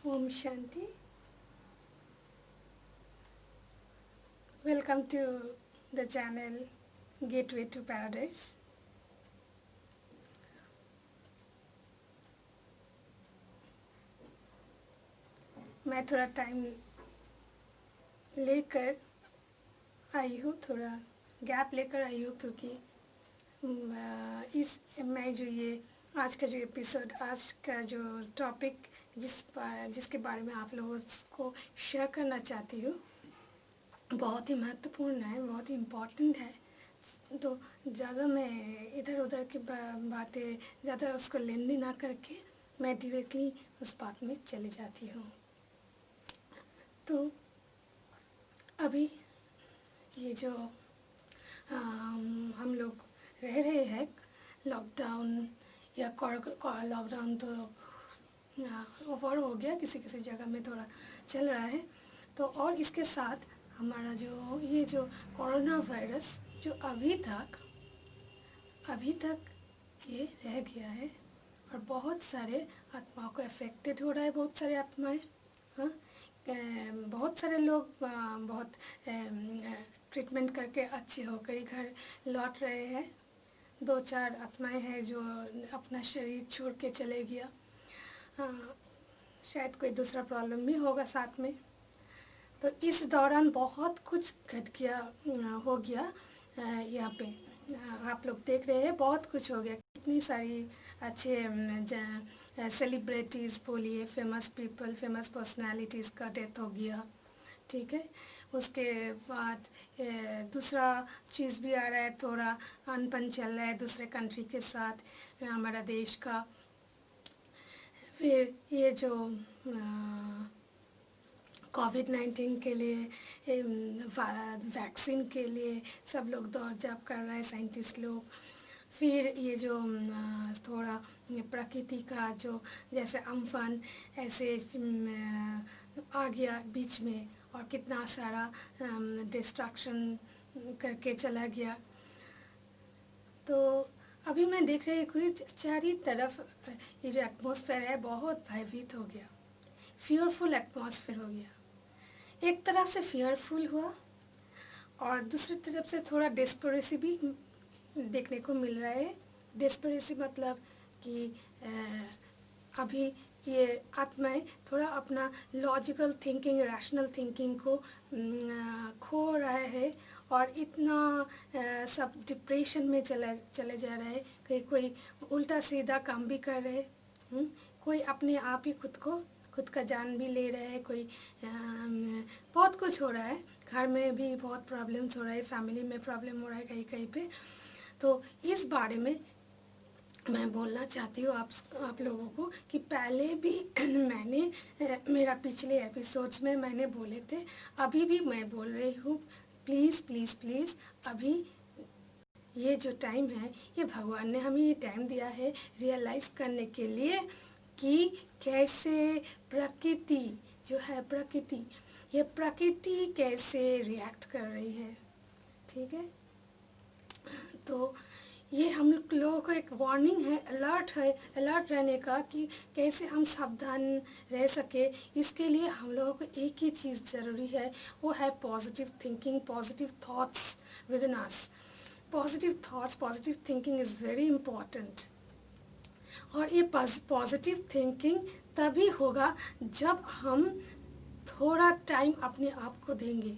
Om Shanti. Welcome to the channel Gateway to Paradise. मैं थोड़ा time लेकर आई हूँ, थोड़ा गैप लेकर आई हूँ क्योंकि मैं जो ये आज का जो एपिसोड, आज का जो टॉपिक जिसके बारे में आप लोगों को शेयर करना चाहती हूँ बहुत ही महत्वपूर्ण है, बहुत ही इम्पोर्टेंट है। तो ज़्यादा मैं इधर उधर की बातें ज़्यादा उसको लेंदी ना करके मैं डायरेक्टली उस बात में चली जाती हूँ। तो अभी ये जो हम लोग रह रहे हैं लॉकडाउन या लॉकडाउन तो ओवर हो गया, किसी किसी जगह में थोड़ा चल रहा है। तो और इसके साथ हमारा जो ये जो कोरोना वायरस जो अभी तक ये रह गया है और बहुत सारे आत्माओं को अफेक्टेड हो रहा है, बहुत सारे आत्माएं। हाँ, बहुत सारे लोग बहुत ट्रीटमेंट करके अच्छे होकर ही घर लौट रहे हैं। 2-4 आत्माएं हैं जो अपना शरीर छोड़ के चले गया। शायद कोई दूसरा प्रॉब्लम भी होगा साथ में। तो इस दौरान बहुत कुछ घट गया, हो गया यहाँ पे। आप लोग देख रहे हैं बहुत कुछ हो गया, कितनी सारी अच्छे सेलिब्रिटीज़ बोलिए, फेमस पीपल, फेमस पर्सनालिटीज़ का डेथ हो गया। ठीक है, उसके बाद दूसरा चीज़ भी आ रहा है, थोड़ा अनबन चल रहा है दूसरे कंट्री के साथ हमारा देश का। फिर ये जो कोविड-19 के लिए वैक्सीन के लिए सब लोग दौड़ जाप कर रहे हैं, साइंटिस्ट लोग। फिर ये जो थोड़ा प्रकृति का जो जैसे अम्फान ऐसे आ गया बीच में और कितना सारा डिस्ट्रक्शन करके चला गया। तो अभी मैं देख रही हूँ चारी तरफ ये जो एटमॉस्फेयर है बहुत भयभीत हो गया, फियरफुल एटमॉस्फेयर हो गया। एक तरफ से फियरफुल हुआ और दूसरी तरफ से थोड़ा डेस्परेसी भी देखने को मिल रहा है। डेस्परेसी मतलब कि अभी ये आत्माएं थोड़ा अपना लॉजिकल थिंकिंग, रैशनल थिंकिंग को खो रहा है और इतना सब डिप्रेशन में चले जा रहे हैं कि कोई उल्टा सीधा काम भी कर रहे हैं, कोई अपने आप ही खुद का जान भी ले रहे हैं, कोई बहुत कुछ हो रहा है। घर में भी बहुत प्रॉब्लम्स हो रहा है, फैमिली में प्रॉब्लम हो रहा है कहीं कहीं पे। तो इस बारे में मैं बोलना चाहती हूँ आप लोगों को कि पहले भी मैंने मेरा पिछले एपिसोड्स में मैंने बोले थे, अभी भी मैं बोल रही हूँ, प्लीज़ प्लीज़ प्लीज़ अभी ये जो टाइम है ये भगवान ने हमें ये टाइम दिया है रियलाइज़ करने के लिए कि कैसे प्रकृति जो है, ये प्रकृति कैसे रिएक्ट कर रही है। ठीक है, तो ये हम लोगों को एक वार्निंग है, अलर्ट रहने का कि कैसे हम सावधान रह सके। इसके लिए हम लोगों को एक ही चीज़ ज़रूरी है, वो है positive thinking, positive thoughts with in us. Positive thoughts, positive thinking is very important. और ये पॉजिटिव थिंकिंग तभी होगा जब हम थोड़ा टाइम अपने आप को देंगे।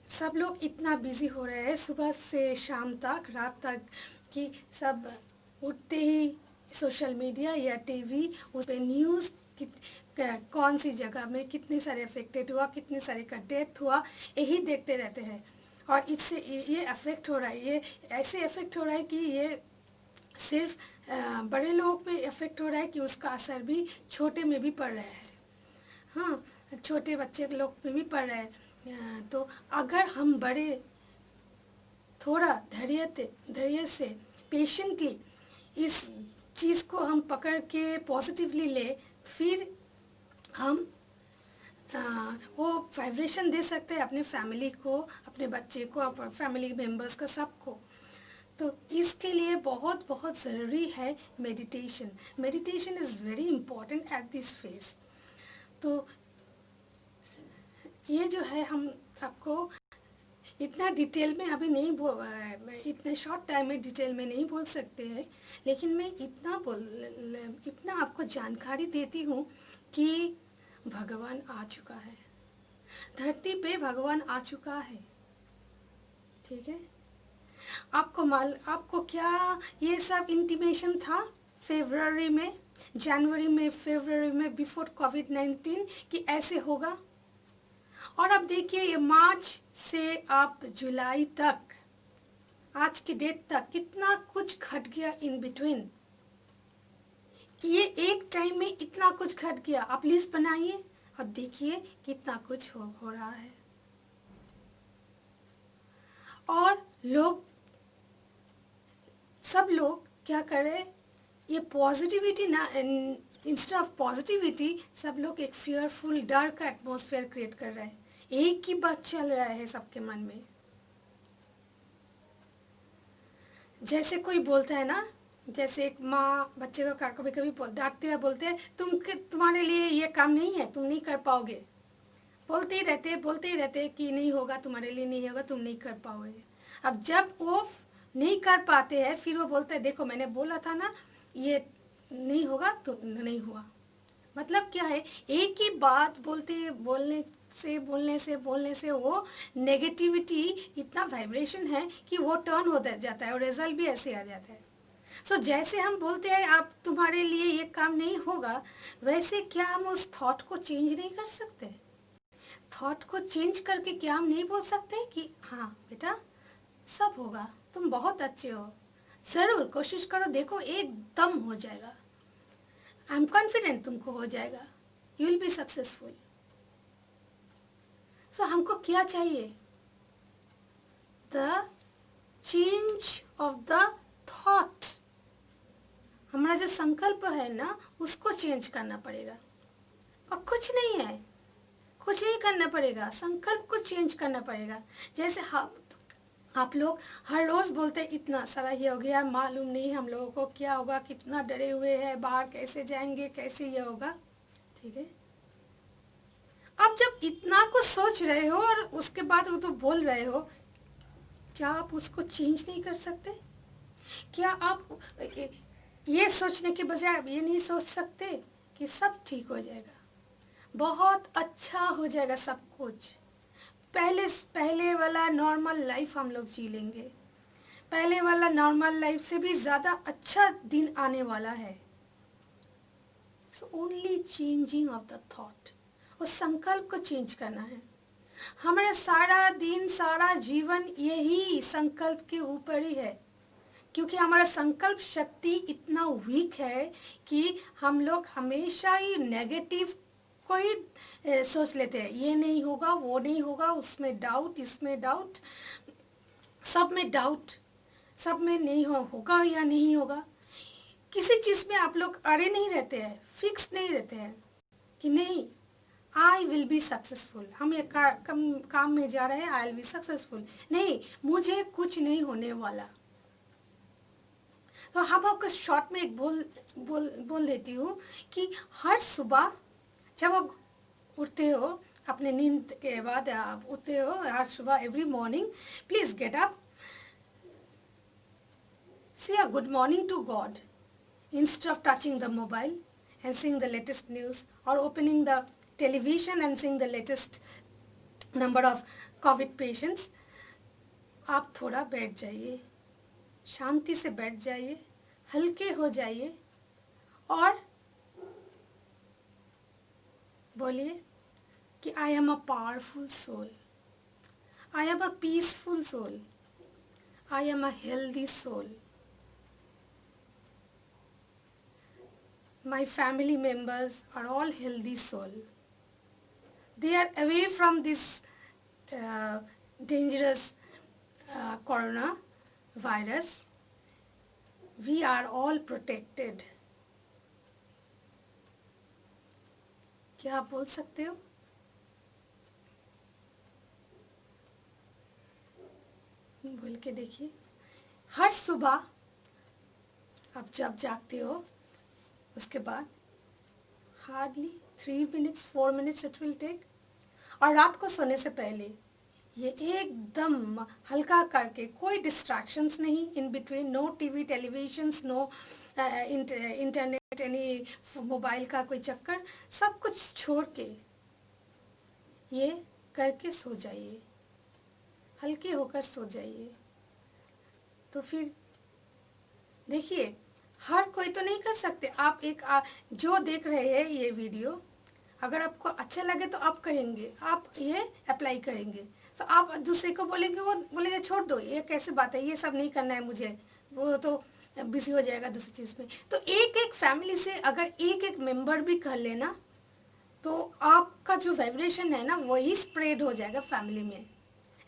सब लोग इतना बिजी हो रहे हैं सुबह से शाम तक, रात तक, कि सब उठते ही सोशल मीडिया या टीवी उस पर न्यूज़ कौन सी जगह में कितने सारे अफेक्टेड हुआ, कितने सारे का डेथ हुआ, यही देखते रहते हैं। और इससे ये अफेक्ट हो रहा है, ये ऐसे अफेक्ट हो रहा है कि ये सिर्फ बड़े लोगों पे अफेक्ट हो रहा है कि उसका असर भी छोटे में भी पड़ रहा है। हाँ, छोटे बच्चे लोग में भी पड़ रहा है। तो अगर हम बड़े थोड़ा धैर्य से पेशेंटली इस चीज़ को हम पकड़ के पॉजिटिवली ले, फिर हम वो वाइब्रेशन दे सकते हैं अपने फैमिली को, अपने बच्चे को, फैमिली मेम्बर्स का, सबको। तो इसके लिए बहुत ज़रूरी है meditation. Meditation is very important at this phase. तो ये जो है हम आपको इतना डिटेल में अभी नहीं इतने शॉर्ट टाइम में डिटेल में नहीं बोल सकते हैं, लेकिन मैं इतना आपको जानकारी देती हूँ कि भगवान आ चुका है, धरती पे भगवान आ चुका है। ठीक है, आपको क्या ये सब इंटीमेशन था जनवरी में फरवरी में बिफोर कोविड-19 कि ऐसे होगा? और अब देखिए ये मार्च से आप जुलाई तक, आज की डेट तक कितना कुछ घट गया इन बिटवीन। ये एक टाइम में इतना कुछ घट गया। आप लिस्ट बनाइए, अब देखिए कितना कुछ हो रहा है। और सब लोग क्या करें, ये पॉजिटिविटी ना, इंस्टेड ऑफ पॉजिटिविटी सब लोग एक फियरफुल डर का एटमॉस्फेयर क्रिएट कर रहे हैं। एक ही बात चल रहा है सबके मन में। जैसे कोई बोलता है ना, जैसे एक माँ बच्चे को कभी कभी डांटते हैं, बोलते हैं तुम्हारे लिए ये काम नहीं है, तुम नहीं कर पाओगे। बोलते ही रहते कि नहीं होगा, तुम्हारे लिए नहीं होगा, तुम नहीं कर पाओगे। अब जब वो नहीं कर पाते हैं, फिर वो बोलते हैं देखो मैंने बोला था ना ये नहीं होगा, तो नहीं हुआ। मतलब क्या है, एक ही बात बोलने से वो नेगेटिविटी इतना वाइब्रेशन है कि वो टर्न हो जाता है और रिजल्ट भी ऐसे आ जाता है। सो जैसे हम बोलते हैं आप तुम्हारे लिए ये काम नहीं होगा, वैसे क्या हम उस थॉट को चेंज नहीं कर सकते? थॉट को चेंज करके क्या हम नहीं बोल सकते कि हाँ बेटा सब होगा, तुम बहुत अच्छे हो, ज़रूर कोशिश करो, देखो एकदम हो जाएगा, आई एम कॉन्फिडेंट तुमको हो जाएगा, यू विल बी सक्सेसफुल। सो हमको क्या चाहिए? The change of the thought. हमारा जो संकल्प है ना उसको चेंज करना पड़ेगा। और कुछ नहीं है, कुछ नहीं करना पड़ेगा, संकल्प को चेंज करना पड़ेगा। जैसे आप लोग हर रोज़ बोलते हैं इतना सारा ये हो गया, मालूम नहीं हम लोगों को क्या होगा, कितना डरे हुए हैं, बाहर कैसे जाएंगे, कैसे ये होगा। ठीक है, अब जब इतना कुछ सोच रहे हो और उसके बाद वो तो बोल रहे हो, क्या आप उसको चेंज नहीं कर सकते? क्या आप ये सोचने के बजाय आप ये नहीं सोच सकते कि सब ठीक हो जाएगा, बहुत अच्छा हो जाएगा सब कुछ, पहले वाला नॉर्मल लाइफ हम लोग जी लेंगे, पहले वाला नॉर्मल लाइफ से भी ज़्यादा अच्छा दिन आने वाला है। So only changing of the thought, उस संकल्प को चेंज करना है। हमारा सारा दिन सारा जीवन यही संकल्प के ऊपर ही है, क्योंकि हमारा संकल्प शक्ति इतना वीक है कि हम लोग हमेशा ही नेगेटिव को ही सोच लेते हैं, ये नहीं होगा, वो नहीं होगा, उसमें डाउट, इसमें डाउट, सब में डाउट, सब में नहीं होगा या नहीं होगा। किसी चीज़ में आप लोग अड़े नहीं रहते हैं, फिक्स नहीं रहते हैं कि नहीं आई विल बी सक्सेसफुल, हम ये काम में जा रहे हैं, आई विल बी सक्सेसफुल, नहीं मुझे कुछ नहीं होने वाला। तो हम आपको शॉर्ट में एक बोल देती हूँ कि हर सुबह जब आप उठते हो, अपने नींद के बाद आप उठते हो, हर सुबह every morning please get up, say a good morning to God instead of touching the mobile and seeing the latest news or opening the television and seeing the latest number of COVID patients. आप थोड़ा बैठ जाइए, शांति से बैठ जाइए, हल्के हो जाइए और बोलिए कि I am a powerful soul, I am a peaceful soul, I am a healthy soul, my family members are all healthy soul, they are away from this dangerous corona virus, we are all protected. क्या आप बोल सकते हो? बोल के देखिए। हर सुबह आप जब जागते हो उसके बाद hardly 3 minutes 4 minutes it will take. और रात को सोने से पहले ये एकदम हल्का करके, कोई डिस्ट्रैक्शंस नहीं in between, no TV televisions, no internet, any mobile का कोई चक्कर, सब कुछ छोड़ के ये करके सो जाइए, हल्के होकर सो जाइए। तो फिर देखिए, हर कोई तो नहीं कर सकते। आप जो देख रहे हैं ये वीडियो, अगर आपको अच्छा लगे तो आप करेंगे, आप ये अप्लाई करेंगे। तो आप दूसरे को बोलेंगे, वो बोलेंगे छोड़ दो, ये कैसे बात है, ये सब नहीं करना है मुझे, वो तो बिजी हो जाएगा दूसरी चीज़ में। तो एक एक फैमिली से अगर एक एक मेंबर भी कर लेना, तो आपका जो वाइब्रेशन है ना, वही स्प्रेड हो जाएगा फैमिली में,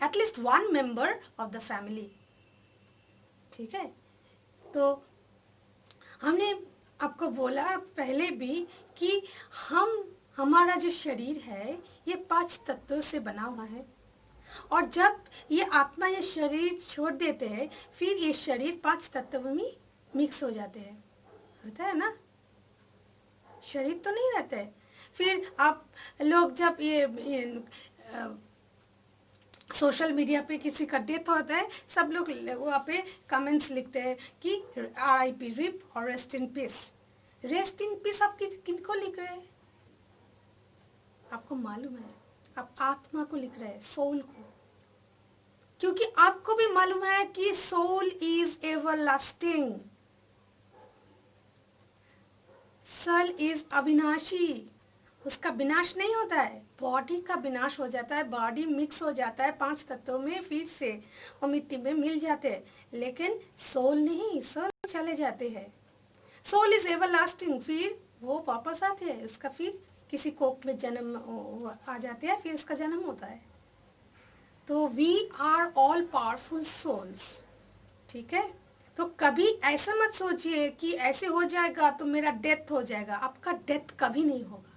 at least 1 member of the family. ठीक है, तो हमने आपको बोला पहले भी कि हमारा जो शरीर है ये 5 तत्वों से बना हुआ है, और जब ये आत्मा ये शरीर छोड़ देते हैं, फिर ये शरीर 5 तत्वों में मिक्स हो जाते हैं। होता है ना, शरीर तो नहीं रहता है। फिर आप लोग जब ये सोशल मीडिया पे किसी का डेथ होता है, सब लोग वहाँ पे कमेंट्स लिखते हैं कि RIP, रिप और rest in peace. Rest in peace आप किनको लिख रहे हैं? आपको मालूम है, आप आत्मा को लिख रहे हैं, सोल को, क्योंकि आपको भी मालूम है कि soul is everlasting, soul is अविनाशी, उसका विनाश नहीं होता है। बॉडी का विनाश हो जाता है, बॉडी मिक्स हो जाता है 5 तत्वों में, फिर से वो मिट्टी में मिल जाते हैं, लेकिन सोल नहीं, सोल चले जाते हैं। सोल इज एवरलास्टिंग, फिर वो वापस आते हैं, उसका फिर किसी कोख में जन्म आ जाते हैं, फिर उसका जन्म होता है। तो we are all powerful souls. ठीक है, तो कभी ऐसा मत सोचिए कि ऐसे हो जाएगा तो मेरा डेथ हो जाएगा। आपका डेथ कभी नहीं होगा।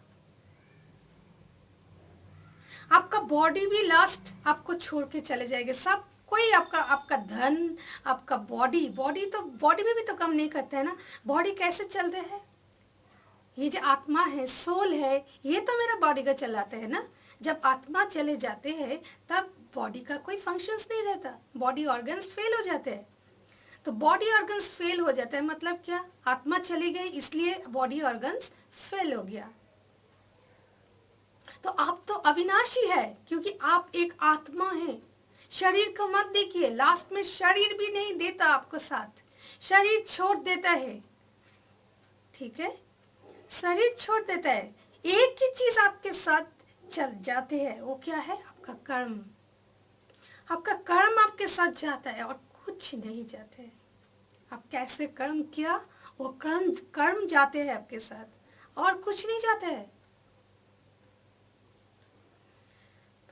आपका बॉडी भी लास्ट आपको छोड़ के चले जाएंगे, सब कोई, आपका धन, आपका बॉडी तो बॉडी में भी तो कम नहीं करते हैं ना। बॉडी कैसे चलते हैं? ये जो आत्मा है, सोल है, ये तो मेरा बॉडी का चलाते हैं ना। जब आत्मा चले जाते हैं तब बॉडी का कोई फंक्शंस नहीं रहता, बॉडी ऑर्गन्स फेल हो जाते हैं। तो बॉडी ऑर्गन्स फेल हो जाता है मतलब क्या? आत्मा चली गई इसलिए बॉडी ऑर्गन्स फेल हो गया। तो आप तो अविनाशी है, क्योंकि आप एक आत्मा है। शरीर को मत देखिए, लास्ट में शरीर भी नहीं देता आपको साथ, शरीर छोड़ देता है। ठीक है, शरीर छोड़ देता है, एक ही चीज आपके साथ चल जाते हैं, वो क्या है? आपका कर्म। आपका कर्म आपके साथ जाता है और कुछ नहीं जाते हैं। आप कैसे कर्म किया, वो कर्म जाते हैं आपके साथ, और कुछ नहीं जाता है।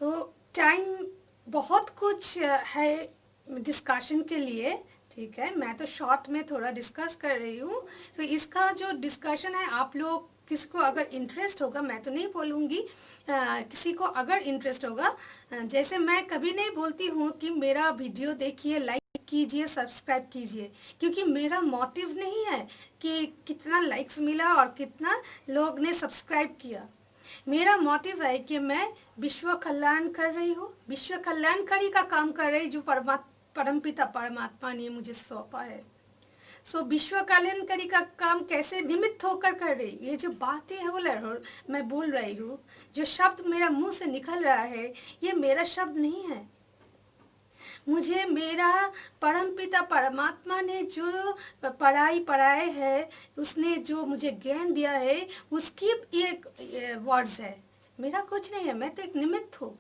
तो टाइम बहुत कुछ है डिस्कशन के लिए। ठीक है, मैं तो शॉर्ट में थोड़ा डिस्कस कर रही हूँ। तो इसका जो डिस्कशन है, आप लोग किसको अगर इंटरेस्ट होगा, मैं तो नहीं बोलूँगी, किसी को अगर इंटरेस्ट होगा, जैसे मैं कभी नहीं बोलती हूँ कि मेरा वीडियो देखिए, लाइक कीजिए, सब्सक्राइब कीजिए, क्योंकि मेरा मोटिव नहीं है कि कितना लाइक्स मिला और कितना लोग ने सब्सक्राइब किया। मेरा मोटिव है कि मैं विश्व कल्याण कर रही हूँ, विश्व कल्याणकारी का काम कर रही, जो परमपिता परमात्मा ने मुझे सौंपा है। सो विश्व कल्याणकारी का काम कैसे निमित्त होकर कर रही, ये जो बातें है मैं बोल रही हूँ, जो शब्द मेरा मुंह से निकल रहा है, ये मेरा शब्द नहीं है। मुझे मेरा परमपिता परमात्मा ने जो पढ़ाए है, उसने जो मुझे ज्ञान दिया है, उसकी ये वर्ड्स है, मेरा कुछ नहीं है। मैं तो एक निमित्त हूँ,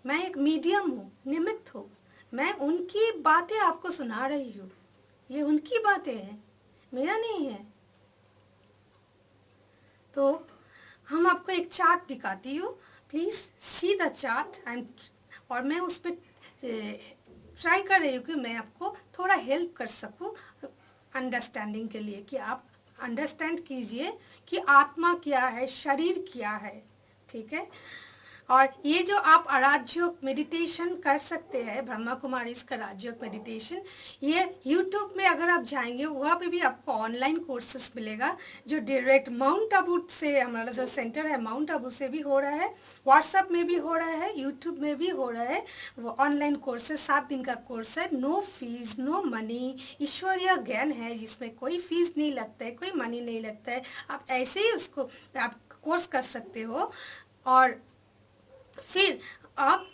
मैं एक मीडियम हूँ, निमित्त हूँ। मैं उनकी बातें आपको सुना रही हूँ, ये उनकी बातें हैं, मेरा नहीं है। तो हम आपको एक चार्ट दिखाती हूँ, प्लीज़ सी द चार्ट। और मैं उस पर ट्राई कर रही हूँ कि मैं आपको थोड़ा हेल्प कर सकूँ अंडरस्टैंडिंग के लिए, कि आप अंडरस्टैंड कीजिए कि आत्मा क्या है, शरीर क्या है। ठीक है, और ये जो आप राजयोग मेडिटेशन कर सकते हैं, ब्रह्मा कुमारी का राजयोग मेडिटेशन, ये यूट्यूब में अगर आप जाएंगे वहाँ पे भी आपको ऑनलाइन कोर्सेस मिलेगा, जो डायरेक्ट माउंट आबू से, हमारा जो सेंटर है माउंट आबू से भी हो रहा है, व्हाट्सएप में भी हो रहा है, यूट्यूब में भी हो रहा है। वो ऑनलाइन कोर्सेस 7 दिन का कोर्स है, नो फीस नो मनी, ईश्वरीय ज्ञान है जिसमें कोई फीस नहीं लगता है, कोई मनी नहीं लगता है। आप ऐसे ही उसको आप कोर्स कर सकते हो और फिर आप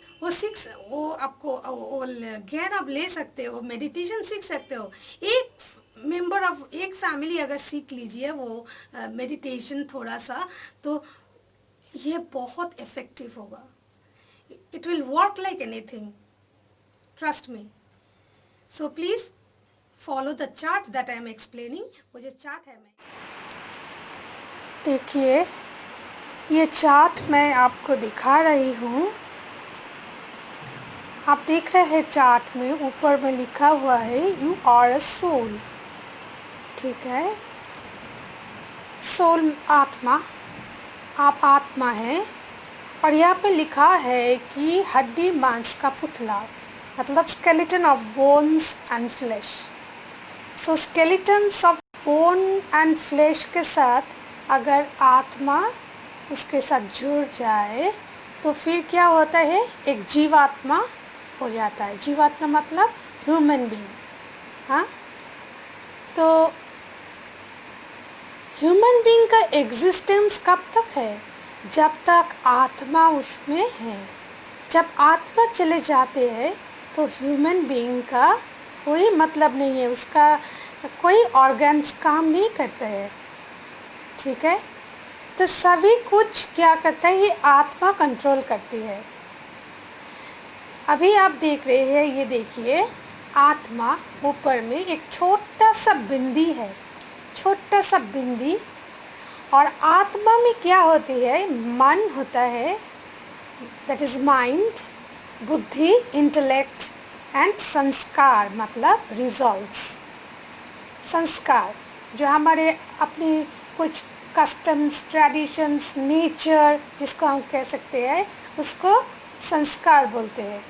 वो आपको वो ज्ञान आप ले सकते हो, मेडिटेशन सीख सकते हो। एक मेंबर ऑफ एक फैमिली अगर सीख लीजिए वो मेडिटेशन थोड़ा सा, तो ये बहुत इफ़ेक्टिव होगा। It will work like anything, trust me. So please follow the chart that I am explaining. वो जो चार्ट है, मैं देखिए, ये चार्ट मैं आपको दिखा रही हूँ। आप देख रहे हैं चार्ट में ऊपर में लिखा हुआ है यू आर अ सोल, ठीक है। सोल आत्मा, आप आत्मा है। और यहाँ पे लिखा है कि हड्डी मांस का पुतला, मतलब skeleton of bones and flash. So skeletons of bone and flash के साथ अगर आत्मा उसके साथ जुड़ जाए तो फिर क्या होता है, एक जीवात्मा हो जाता है। जीवात्मा मतलब ह्यूमन बीइंग। हाँ, तो ह्यूमन बीइंग का एग्जिस्टेंस कब तक है, जब तक आत्मा उसमें है। जब आत्मा चले जाते हैं तो ह्यूमन बीइंग का कोई मतलब नहीं है, उसका कोई ऑर्गन्स काम नहीं करते हैं, ठीक है। तो सभी कुछ क्या करता है, ये आत्मा कंट्रोल करती है। अभी आप देख रहे हैं, ये देखिए आत्मा ऊपर में एक छोटा सा बिंदी है, छोटा सा बिंदी। और आत्मा में क्या होती है, मन होता है, दैट इज़ माइंड, बुद्धि, इंटेलेक्ट एंड संस्कार, मतलब रिजल्ट्स। संस्कार जो हमारे अपनी कुछ कस्टम्स, ट्रेडिशंस, नेचर जिसको हम कह सकते हैं, उसको संस्कार बोलते हैं।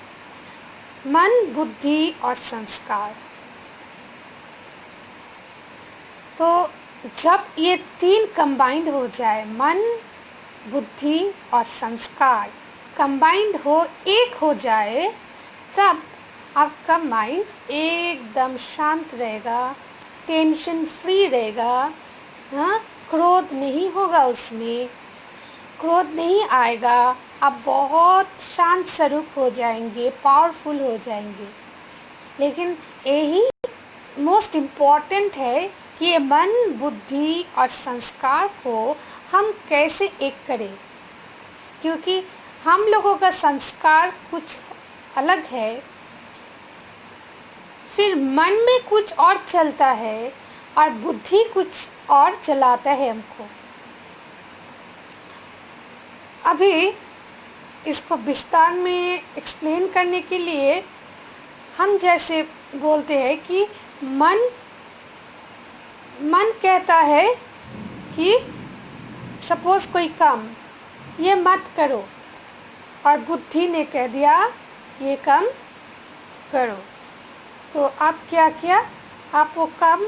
मन, बुद्धि और संस्कार। तो जब ये तीन कंबाइंड हो जाए, मन, बुद्धि और संस्कार कंबाइंड हो, एक हो जाए, तब आपका माइंड एकदम शांत रहेगा, टेंशन फ्री रहेगा। हाँ, क्रोध नहीं होगा, उसमें क्रोध नहीं आएगा। आप बहुत शांत स्वरूप हो जाएंगे, पावरफुल हो जाएंगे। लेकिन यही मोस्ट इम्पॉर्टेंट है कि ये मन, बुद्धि और संस्कार को हम कैसे एक करें, क्योंकि हम लोगों का संस्कार कुछ अलग है, फिर मन में कुछ और चलता है और बुद्धि कुछ और चलाता है हमको। अभी इसको विस्तार में एक्सप्लेन करने के लिए हम जैसे बोलते हैं कि मन कहता है कि सपोज़ कोई काम ये मत करो, और बुद्धि ने कह दिया ये काम करो। तो आप क्या किया, आप वो काम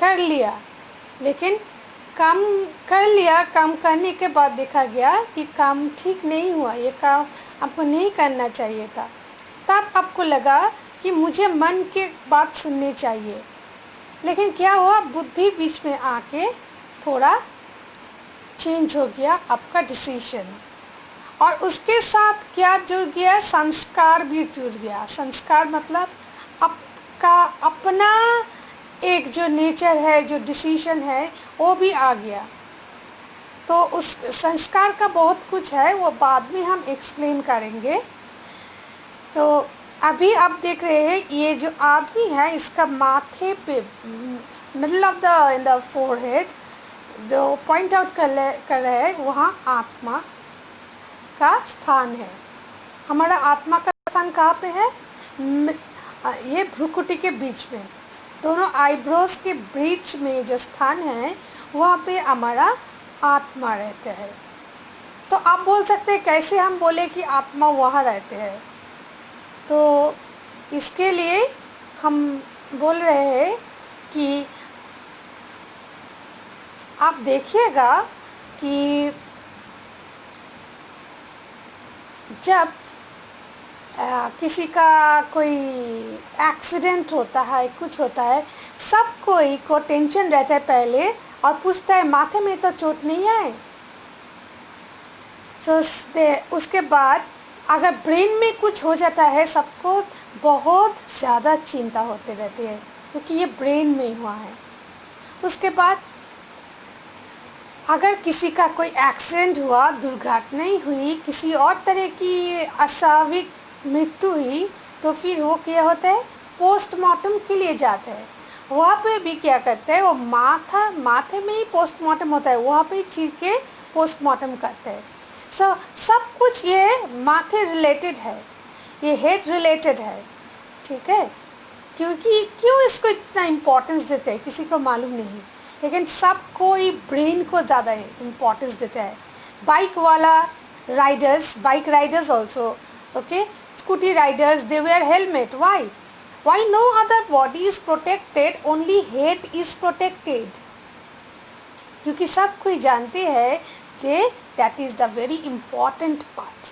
कर लिया, लेकिन काम कर लिया, काम करने के बाद देखा गया कि काम ठीक नहीं हुआ, ये काम आपको नहीं करना चाहिए था। तब आपको लगा कि मुझे मन की बात सुननी चाहिए, लेकिन क्या हुआ, बुद्धि बीच में आके थोड़ा चेंज हो गया आपका डिसीजन, और उसके साथ क्या जुड़ गया, संस्कार भी जुड़ गया। संस्कार मतलब आपका अपना एक जो नेचर है, जो डिसीजन है, वो भी आ गया। तो उस संस्कार का बहुत कुछ है, वो बाद में हम एक्सप्लेन करेंगे। तो अभी आप देख रहे हैं ये जो आदमी है, इसका माथे पे middle of the in the forehead जो पॉइंट आउट कर रहे हैं, वहाँ आत्मा का स्थान है। हमारा आत्मा का स्थान कहाँ पे है, ये भ्रुकुटी के बीच में, दोनों आईब्रोज के बीच में जो स्थान है, वहाँ पे हमारा आत्मा रहता है। तो आप बोल सकते हैं कैसे हम बोले कि आत्मा वहाँ रहते हैं। तो इसके लिए हम बोल रहे हैं कि आप देखिएगा कि जब किसी का कोई एक्सीडेंट होता है, कुछ होता है, सब कोई को टेंशन रहता है पहले और पूछता है माथे में तो चोट नहीं है। उसके बाद अगर ब्रेन में कुछ हो जाता है सबको बहुत ज़्यादा चिंता होते रहती है क्योंकि ये ब्रेन में हुआ है। उसके बाद अगर किसी का कोई एक्सीडेंट हुआ, दुर्घटना ही हुई, किसी और तरह की अस्वाभाविक मृत्यु हुई, तो फिर वो क्या होता है, पोस्टमार्टम के लिए जाते हैं। वहाँ पे भी क्या करते हैं, वो माथे में ही पोस्टमार्टम होता है, वहाँ पे चीर के पोस्टमार्टम करते हैं। सब कुछ ये माथे रिलेटेड है, ये हेड रिलेटेड है, ठीक है। क्योंकि क्यों इसको इतना इम्पोर्टेंस देते हैं किसी को मालूम नहीं, लेकिन सब कोई ब्रेन को ज़्यादा इम्पोर्टेंस देता है। Bike riders also, okay, scooty riders, they wear helmet. Why no other body is protected, only head is protected? क्योंकि सब कोई जानते हैं जे that is the very important part,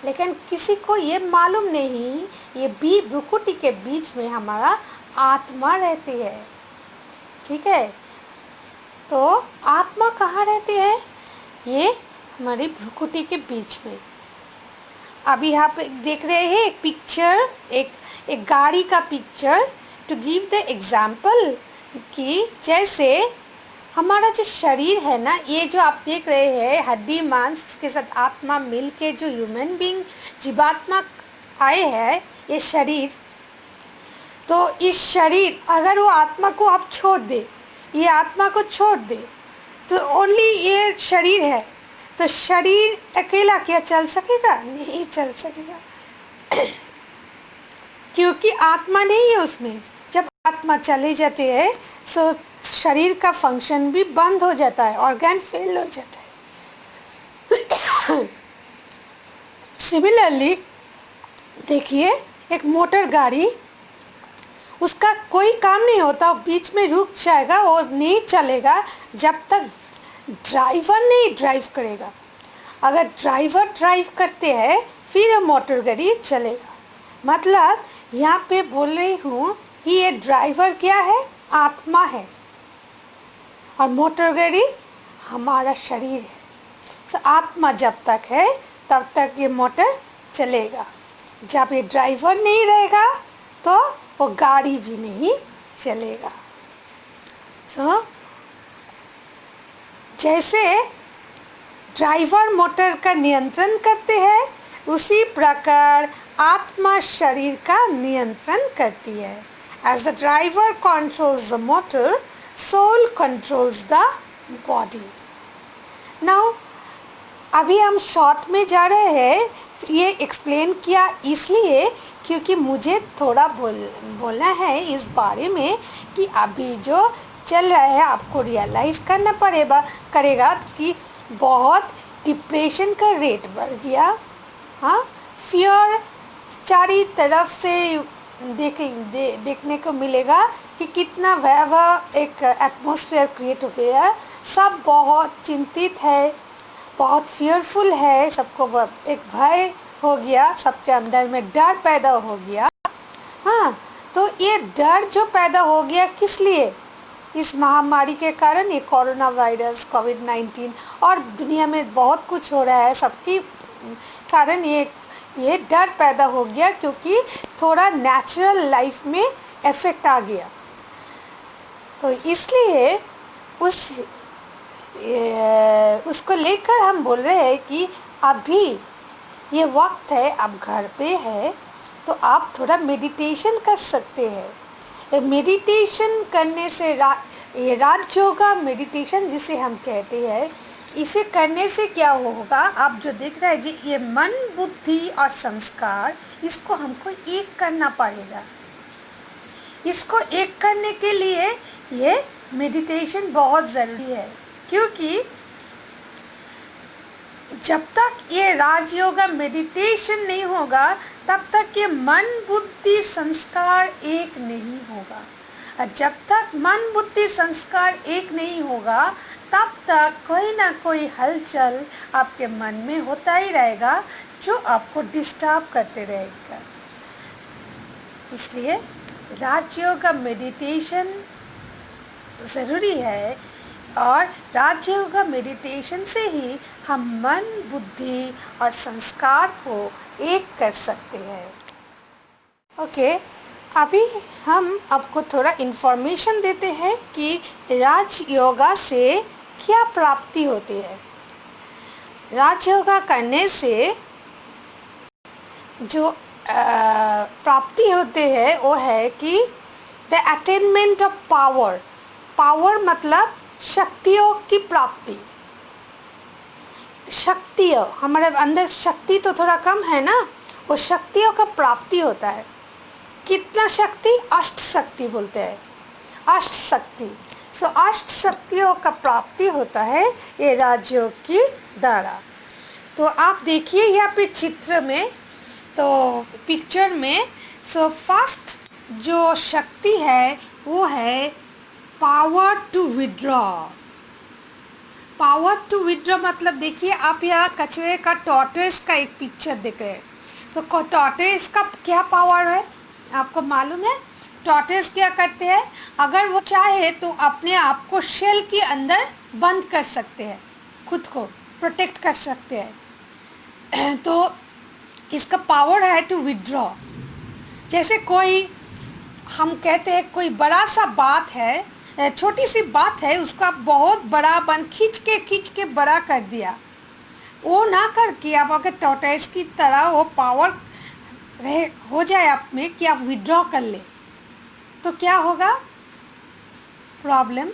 लेकिन किसी को ये मालूम नहीं ये भ्रुकुटी के बीच में हमारा आत्मा रहती है, ठीक है। तो आत्मा कहाँ रहती है, ये हमारी भ्रुकुटी के बीच में। अभी आप देख रहे हैं एक पिक्चर, एक गाड़ी का picture, to give the example कि जैसे हमारा जो शरीर है ना, ये जो आप देख रहे हैं हड्डी मांस, उसके साथ आत्मा मिल के जो ह्यूमन बींग जीवात्मा आए हैं, ये शरीर, तो इस शरीर अगर वो आत्मा को आप छोड़ दे, ये आत्मा को छोड़ दे, तो ओनली ये शरीर है, तो शरीर अकेला क्या चल सकेगा? नहीं चल सकेगा क्योंकि आत्मा नहीं है उसमें। जब आत्मा चले जाती है तो शरीर का फंक्शन भी बंद हो जाता है, ऑर्गन फेल हो जाता है। सिमिलरली देखिए, एक मोटर गाड़ी, उसका कोई काम नहीं होता, बीच में रुक जाएगा और नहीं चलेगा जब तक ड्राइवर नहीं ड्राइव करेगा। अगर ड्राइवर ड्राइव करते हैं फिर मोटर गाड़ी चलेगा। मतलब यहाँ पे बोल रही हूँ कि ये ड्राइवर क्या है, आत्मा है, और मोटर गाड़ी हमारा शरीर है। तो आत्मा जब तक है तब तक ये मोटर चलेगा, जब ये ड्राइवर नहीं रहेगा तो वो गाड़ी भी नहीं चलेगा। सो जैसे ड्राइवर मोटर का नियंत्रण करते हैं, उसी प्रकार आत्मा शरीर का नियंत्रण करती है। As the driver controls the motor, soul controls the body. Now, अभी हम शॉर्ट में जा रहे हैं, ये एक्सप्लेन किया इसलिए क्योंकि मुझे थोड़ा बोलना है इस बारे में कि अभी जो चल रहा है आपको रियलाइज़ करना करेगा कि बहुत डिप्रेशन का रेट बढ़ गया। हाँ, फियर चारी तरफ से देखने को मिलेगा कि कितना भयावह एक एटमॉस्फेयर क्रिएट हो गया है। सब बहुत चिंतित है, बहुत फियरफुल है, सबको एक भय हो गया, सबके अंदर में डर पैदा हो गया। हाँ, तो ये डर जो पैदा हो गया किस लिए? इस महामारी के कारण, ये कोरोना वायरस, कोविड-19 और दुनिया में बहुत कुछ हो रहा है, सबके कारण ये डर पैदा हो गया क्योंकि थोड़ा नेचुरल लाइफ में इफ़ेक्ट आ गया। तो इसलिए उसको लेकर हम बोल रहे हैं कि अभी ये वक्त है, अब घर पे है तो आप थोड़ा मेडिटेशन कर सकते हैं। मेडिटेशन करने से ये राजयोगा मेडिटेशन जिसे हम कहते हैं, इसे करने से क्या होगा, आप जो देख रहे हैं जी, ये मन, बुद्धि और संस्कार, इसको हमको एक करना पड़ेगा। इसको एक करने के लिए ये मेडिटेशन बहुत ज़रूरी है, क्योंकि जब तक ये राजयोग मेडिटेशन नहीं होगा तब तक ये मन बुद्धि संस्कार एक नहीं होगा। और जब तक मन बुद्धि संस्कार एक नहीं होगा तब तक कोई ना कोई हलचल आपके मन में होता ही रहेगा जो आपको डिस्टर्ब करते रहेगा। इसलिए राजयोग मेडिटेशन ज़रूरी है और राजयोग मेडिटेशन से ही हम मन बुद्धि और संस्कार को एक कर सकते हैं। ओके, अभी हम आपको थोड़ा इन्फॉर्मेशन देते हैं कि राजयोगा से क्या प्राप्ति होती है। राजयोगा करने से जो प्राप्ति होते हैं वो है कि the attainment of power. Power मतलब शक्तियों की प्राप्ति। शक्तियों, हमारे अंदर शक्ति तो थोड़ा कम है ना, वो शक्तियों का प्राप्ति होता है। कितना शक्ति? अष्ट शक्ति बोलते हैं, अष्ट शक्ति। सो अष्ट शक्तियों का प्राप्ति होता है ये राजयोग की द्वारा। तो आप देखिए यहाँ पे चित्र में, तो पिक्चर में, सो फर्स्ट जो शक्ति है वो है power to withdraw. Power to withdraw मतलब देखिए आप यहाँ कछुए का टॉर्टोइस का एक पिक्चर देख रहे हैं। तो टॉर्टोइस का क्या पावर है आपको मालूम है? टॉर्टोइस क्या करते हैं, अगर वो चाहे तो अपने आप को शेल के अंदर बंद कर सकते हैं, खुद को प्रोटेक्ट कर सकते हैं। तो इसका पावर है टू विड्रॉ। जैसे कोई, हम कहते हैं कोई बड़ा सा बात है, छोटी सी बात है, उसका बहुत बड़ा खींच के बड़ा कर दिया, वो ना करके आप अगर टॉर्टोइस की तरह वो पावर हो जाए आप में कि आप विड्रॉ कर ले, तो क्या होगा? प्रॉब्लम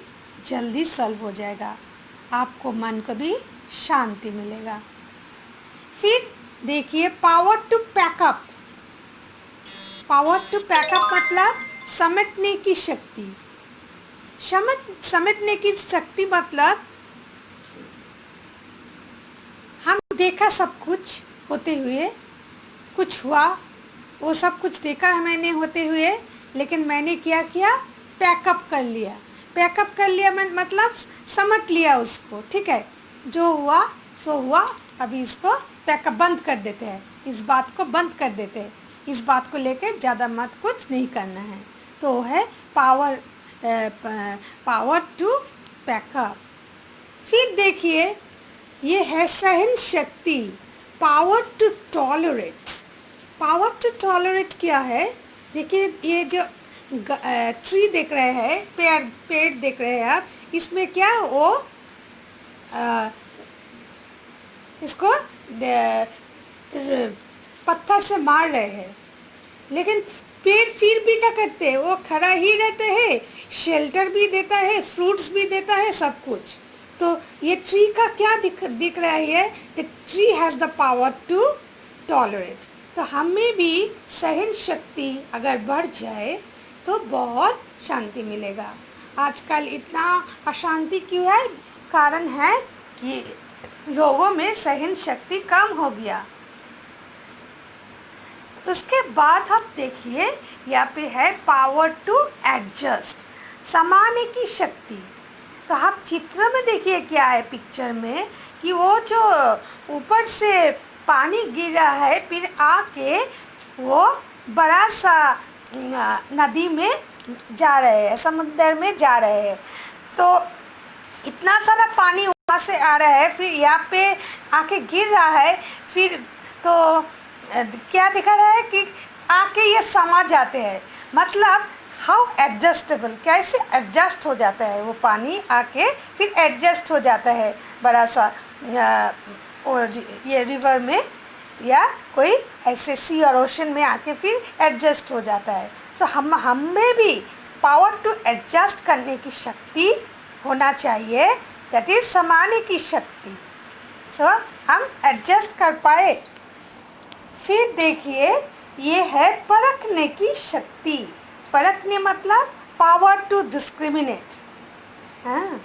जल्दी सॉल्व हो जाएगा, आपको मन को भी शांति मिलेगा। फिर देखिए power to pack up. Power to pack up मतलब समेटने की शक्ति। समेटने की शक्ति मतलब हम देखा सब कुछ होते हुए, कुछ हुआ, वो सब कुछ देखा है मैंने होते हुए, लेकिन मैंने क्या किया? पैकअप कर लिया। पैकअप कर लिया मतलब समझ लिया उसको, ठीक है, जो हुआ सो हुआ, अभी इसको पैकअप बंद कर देते हैं, इस बात को बंद कर देते हैं, इस बात को लेकर ज़्यादा मत कुछ नहीं करना है। तो है पावर टू पैकअप। फिर देखिए ये है सहन शक्ति, power to tolerate. Power to tolerate क्या है? देखिए ये जो ट्री देख रहे हैं, पेड़ देख रहे हैं आप, इसमें क्या वो इसको पत्थर से मार रहे हैं, लेकिन पेड़ फिर भी क्या करते हैं? वो खड़ा ही रहते हैं, शेल्टर भी देता है, फ्रूट्स भी देता है, सब कुछ। तो ये ट्री का क्या दिख रहा है? The tree has the power to tolerate. तो हमें भी सहन शक्ति अगर बढ़ जाए तो बहुत शांति मिलेगा। आजकल इतना अशांति क्यों है? कारण है कि लोगों में सहन शक्ति कम हो गया। उसके बाद आप देखिए यहाँ पे है पावर टू एडजस्ट, समाने की शक्ति। तो आप चित्र में देखिए क्या है पिक्चर में कि वो जो ऊपर से पानी गिर रहा है, फिर आके वो बड़ा सा नदी में जा रहे हैं, समुद्र में जा रहे हैं। तो इतना सारा पानी वहाँ से आ रहा है, फिर यहाँ पे आके गिर रहा है, फिर तो क्या दिखा रहा है कि आके ये समा जाते हैं। मतलब हाउ एडजस्टेबल, कैसे एडजस्ट हो जाता है वो पानी आके, फिर एडजस्ट हो जाता है बड़ा सा और ये रिवर में या कोई ऐसे सी और ओशन में आके फिर एडजस्ट हो जाता है। सो हमें भी पावर टू एडजस्ट करने की शक्ति होना चाहिए, दैट इज समाने की शक्ति। सो हम एडजस्ट कर पाए। फिर देखिए ये है परखने की शक्ति। परखने मतलब पावर टू डिस्क्रिमिनेट। हाँ,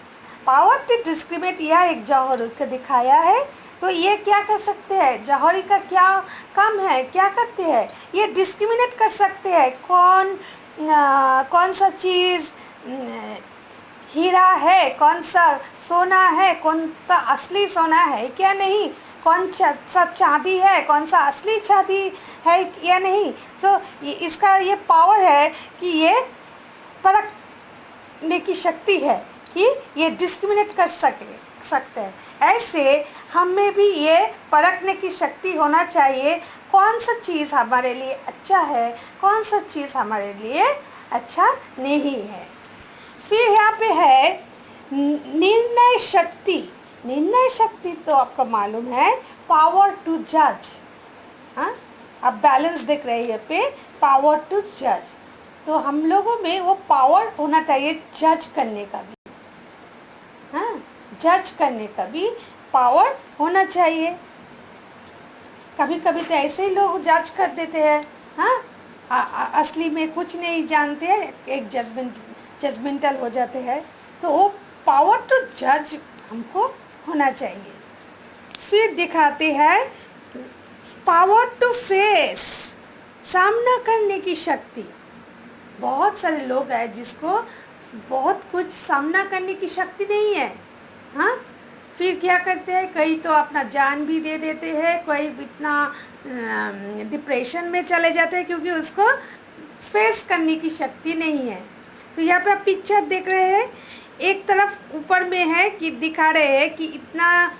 पावर टू डिस्क्रिमिनेट, यह एक जगह रुक दिखाया है। तो ये क्या कर सकते हैं, जौहरी का क्या काम है, क्या करते हैं, ये डिस्क्रिमिनेट कर सकते हैं कौन सा चीज़ हीरा है, कौन सा सोना है, कौन सा असली सोना है क्या नहीं, कौन सा चांदी है, कौन सा असली चांदी है या नहीं। सो इसका ये पावर है कि ये परखने की शक्ति है कि ये डिस्क्रिमिनेट कर सकते हैं। ऐसे हमें भी ये परखने की शक्ति होना चाहिए कौन सा चीज़ हमारे लिए अच्छा है, कौन सा चीज़ हमारे लिए अच्छा नहीं है। फिर यहाँ पे है निर्णय शक्ति। निर्णय शक्ति तो आपको मालूम है, पावर टू जज। हाँ, आप बैलेंस देख रहे हैं यहाँ पे, पावर टू जज। तो हम लोगों में वो पावर होना चाहिए जज करने का भी। हाँ, जज करने का भी पावर होना चाहिए। कभी कभी तो ऐसे ही लोग जज कर देते हैं, हाँ, असली में कुछ नहीं जानते हैं, एक जजमेंटल हो जाते हैं। तो वो पावर टू जज हमको होना चाहिए। फिर दिखाते हैं पावर टू फेस, सामना करने की शक्ति। बहुत सारे लोग हैं जिसको बहुत कुछ सामना करने की शक्ति नहीं है। हाँ, फिर क्या करते हैं, कई तो अपना जान भी दे देते हैं, कोई इतना डिप्रेशन में चले जाते हैं क्योंकि उसको फेस करने की शक्ति नहीं है। तो यहाँ पे आप पिक्चर देख रहे हैं, एक तरफ ऊपर में है कि दिखा रहे हैं कि इतना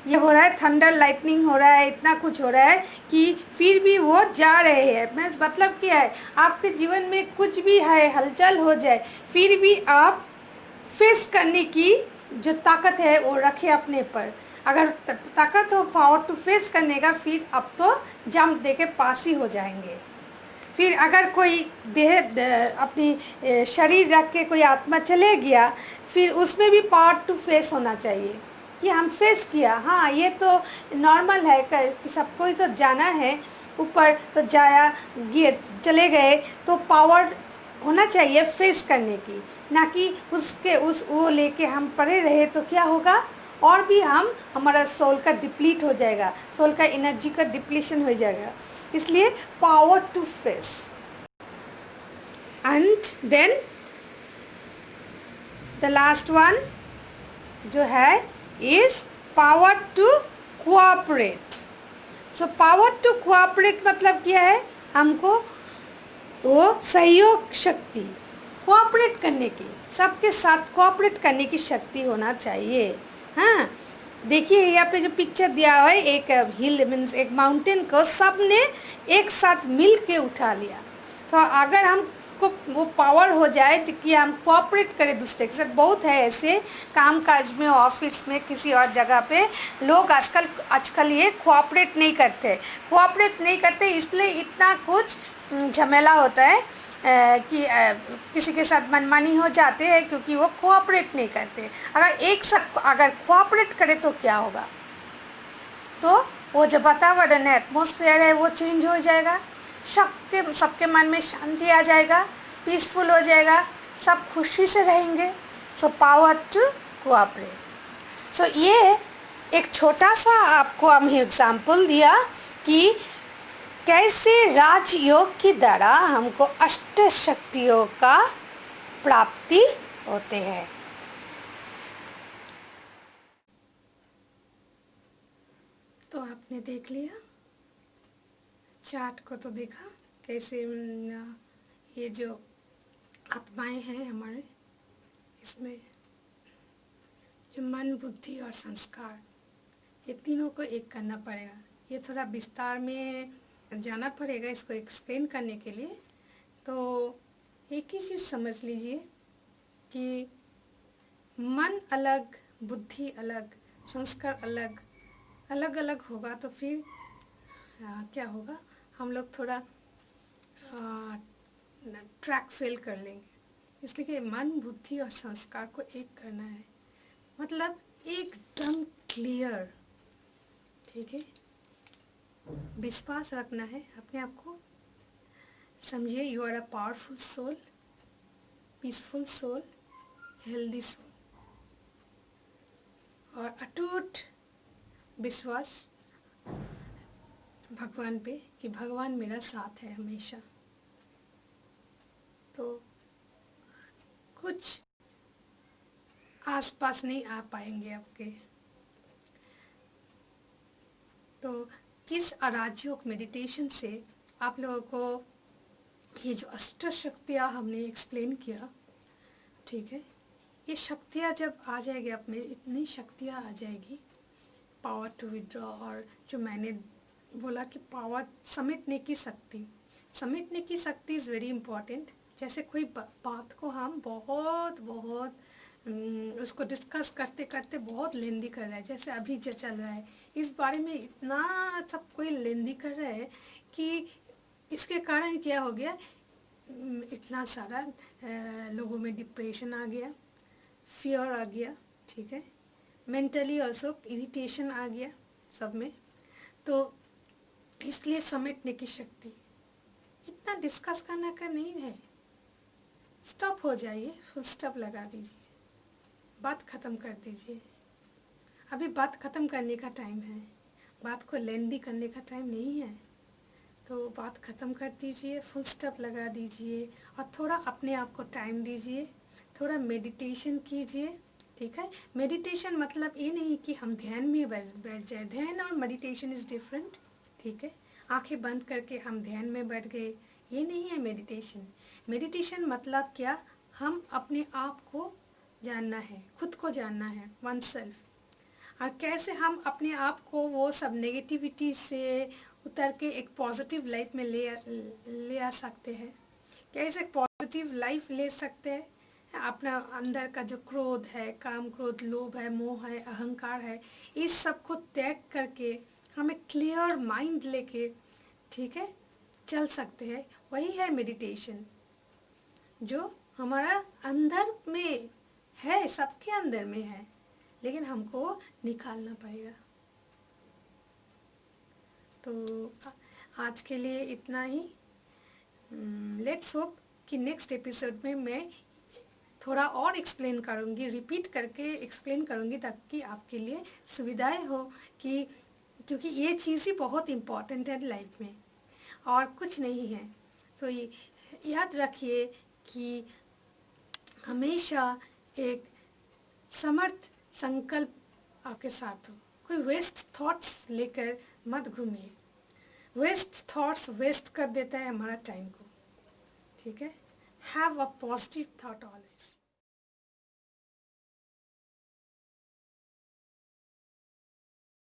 ये हो रहा है, थंडर लाइटनिंग हो रहा है, इतना कुछ हो रहा है कि फिर भी वो जा रहे हैं। मैं मतलब क्या है, आपके जीवन में कुछ भी है, हलचल हो जाए, फिर भी आप फेस करने की जो ताकत है वो रखे अपने पर। अगर ताकत हो, पावर टू फेस करने का, फिर अब तो जंप दे के पास ही हो जाएंगे। फिर अगर कोई अपनी शरीर रख के कोई आत्मा चले गया, फिर उसमें भी पावर टू फेस होना चाहिए कि हम फेस किया। हाँ, ये तो नॉर्मल है कि सबको ही तो जाना है ऊपर, तो जाया चले गए, तो पावर होना चाहिए फेस करने की, ना कि वो लेके हम पड़े रहे तो क्या होगा, और भी हमारा सोल का डिप्लीट हो जाएगा, सोल का एनर्जी का डिप्लीशन हो जाएगा। इसलिए power to face. And then the last one जो है is power to cooperate. So power to cooperate मतलब क्या है, हमको वो सहयोग शक्ति, कोऑपरेट करने की, सबके साथ कोऑपरेट करने की शक्ति होना चाहिए। हाँ, देखिए यहाँ पे जो पिक्चर दिया हुआ है, एक हिल मीन्स एक माउंटेन को सब ने एक साथ मिल के उठा लिया। तो अगर हमको वो पावर हो जाए तो कि हम कोऑपरेट करें दूसरे के साथ। बहुत है ऐसे काम काज में, ऑफिस में, किसी और जगह पे लोग आजकल ये कोऑपरेट नहीं करते, इसलिए इतना कुछ झमेला होता है कि किसी के साथ मनमानी हो जाते हैं क्योंकि वो कोऑपरेट नहीं करते। अगर कोऑपरेट करे तो क्या होगा, तो वो जो वातावरण है, एटमॉस्फेयर है, वो चेंज हो जाएगा, सबके मन में शांति आ जाएगा, पीसफुल हो जाएगा, सब खुशी से रहेंगे। So power to cooperate. So ये एक छोटा सा आपको हम एग्जाम्पल दिया कि कैसे राजयोग के द्वारा हमको अष्ट शक्तियों का प्राप्ति होते हैं। तो आपने देख लिया, चार्ट को तो देखा कैसे ये जो आत्माएं हैं हमारे, इसमें जो मन, बुद्धि और संस्कार, ये तीनों को एक करना पड़ेगा। ये थोड़ा विस्तार में जाना पड़ेगा इसको एक्सप्लेन करने के लिए। तो एक ही चीज़ समझ लीजिए कि मन अलग, बुद्धि अलग, संस्कार अलग अलग होगा, तो फिर क्या होगा, हम लोग थोड़ा ट्रैक फेल कर लेंगे। इसलिए कि मन, बुद्धि और संस्कार को एक करना है, मतलब एकदम क्लियर, ठीक है। विश्वास रखना है अपने आप को। समझिए, you are a powerful soul, peaceful soul, healthy soul. और अटूट विश्वास भगवान पे कि भगवान मेरा साथ है हमेशा। तो कुछ आसपास नहीं आ पाएंगे आपके। तो इस अराजयोग मेडिटेशन से आप लोगों को ये जो अष्ट शक्तियाँ हमने एक्सप्लेन किया, ठीक है, ये शक्तियाँ जब आ जाएगी आप में, इतनी शक्तियाँ आ जाएगी, पावर टू विड्रॉ, और जो मैंने बोला कि पावर समेटने की शक्ति इज़ वेरी इम्पॉर्टेंट। जैसे कोई बात को हम बहुत उसको डिस्कस करते करते बहुत लेंदी कर रहा है, जैसे अभी जो चल रहा है इस बारे में इतना सब कोई लेंदी कर रहा है कि इसके कारण क्या हो गया, इतना सारा लोगों में डिप्रेशन आ गया, फियर आ गया, ठीक है, मेंटली ऑल्सो इरिटेशन आ गया सब में। तो इसलिए समेटने की शक्ति, इतना डिस्कस करने का नहीं है, स्टॉप हो जाइए, फुल स्टॉप लगा दीजिए, बात ख़त्म कर दीजिए। अभी बात ख़त्म करने का टाइम है, बात को लेंदी करने का टाइम नहीं है। तो बात ख़त्म कर दीजिए, फुल स्टॉप लगा दीजिए और थोड़ा अपने आप को टाइम दीजिए, थोड़ा मेडिटेशन कीजिए, ठीक है। मेडिटेशन मतलब ये नहीं कि हम ध्यान में बैठ जाए, ध्यान और मेडिटेशन इज़ डिफरेंट, ठीक है। आंखें बंद करके हम ध्यान में बैठ गए, ये नहीं है मेडिटेशन। मेडिटेशन मतलब क्या, हम अपने आप को जानना है, खुद को जानना है, वन सेल्फ। और कैसे हम अपने आप को वो सब नेगेटिविटी से उतर के एक पॉजिटिव लाइफ में ले आ सकते हैं, कैसे एक पॉजिटिव लाइफ ले सकते हैं। अपना अंदर का जो क्रोध है, काम क्रोध, लोभ है, मोह है, अहंकार है, इस सब को त्याग करके हम एक क्लियर माइंड लेके, ठीक है, चल सकते हैं। वही है मेडिटेशन, जो हमारा अंदर में है, सबके अंदर में है, लेकिन हमको निकालना पड़ेगा। तो आज के लिए इतना ही। लेट्स होप कि नेक्स्ट एपिसोड में मैं थोड़ा और एक्सप्लेन करूँगी, रिपीट करके एक्सप्लेन करूँगी, ताकि आपके लिए सुविधाएं हो, कि क्योंकि ये चीज़ ही बहुत इम्पॉर्टेंट है लाइफ में और कुछ नहीं है। तो ये याद रखिए कि हमेशा एक समर्थ संकल्प आपके साथ हो। कोई वेस्ट थॉट्स लेकर मत घूमिए, वेस्ट थॉट्स वेस्ट कर देता है हमारा टाइम को, ठीक है। Have a positive thought always.